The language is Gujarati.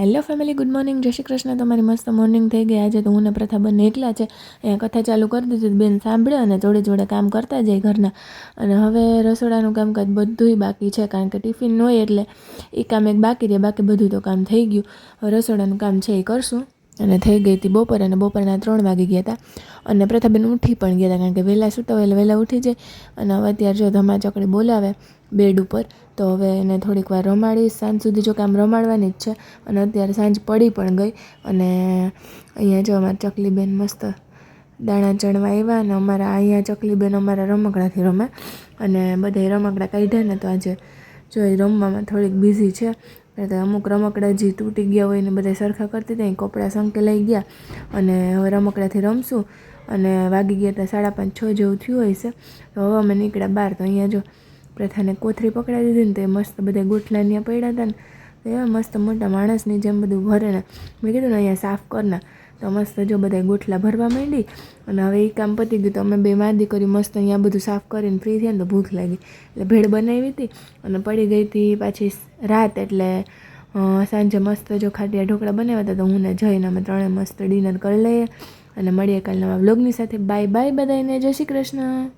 હેલો ફેમિલી, ગુડ મોર્નિંગ, જય શ્રી કૃષ્ણ. તમારી મસ્ત મોર્નિંગ થઈ ગઈ. આજે તો હું ને પ્રથા બંને એકલા છે. અહીંયા કથા ચાલુ કરી દીધી, બેન સાંભળે અને જોડે જોડે કામ કરતા જાય ઘરના. અને હવે રસોડાનું કામકાજ બધુંય બાકી છે, કારણ કે ટિફિન હોય એટલે એ કામ એક બાકી રહે, બાકી બધું તો કામ થઈ ગયું. હવે રસોડાનું કામ છે એ કરશું. અને થઈ ગઈ હતી બપોર, અને બપોરના 3 વાગી ગયા હતા. અને પ્રથાબેન ઉઠી પણ ગયા હતા, કારણ કે વહેલા સૂતા હોય એટલે વહેલા ઉઠી જાય. અને હવે અત્યારે જો ધમા ચકડી બોલાવે બેડ ઉપર, તો હવે એને થોડીક વાર રમાડીશ. સાંજ સુધી જો કામ રમાડવાની જ છે. અને અત્યારે સાંજ પડી પણ ગઈ. અને અહીંયા જો અમારા ચકલીબેન મસ્ત દાણા ચણવા આવ્યા. અને અમારા અહીંયા ચકલીબેન અમારા રમકડાથી રમે, અને બધા રમકડા કાઢ્યા ને, તો આજે જો એ રમવામાં થોડીક બિઝી છે. તો અમુક રમકડા જે તૂટી ગયા હોય ને બધા સરખા કરતી હતી, કપડાં સંકે લઈ ગયા. અને હવે રમકડાથી રમશું. અને વાગી ગયા હતા 5:30-6 જેવું થયું હોય છે. તો હવે અમે નીકળ્યા બહાર. તો અહીંયા જો પ્રથાને કોથળી પકડાવી દીધી ને, તો એ મસ્ત બધા ગોઠલા ત્યાં પડ્યા હતા ને, તો એવા મસ્ત મોટા માણસની જેમ બધું ભરે ને. મેં કીધું ને અહીંયા સાફ કરના, તો મસ્ત જો બધા ગોઠલા ભરવા માંડી. અને હવે એ કામ પતી ગયું, તો અમે બે મા દીકરી મસ્ત અહીંયા બધું સાફ કરીને ફ્રી થયા ને, તો ભૂખ લાગી એટલે ભેળ બનાવી હતી. અને પડી ગઈ હતી પાછી રાત, એટલે સાંજે મસ્ત જો ખાટિયા ઢોકળા બનાવ્યા હતા. તો હું ને જઈને અમે ત્રણે મસ્ત ડિનર કરી લઈએ. અને મળીએ કાલના વ્લોગની સાથે. બાય બાય બધાને, જય શ્રી કૃષ્ણ.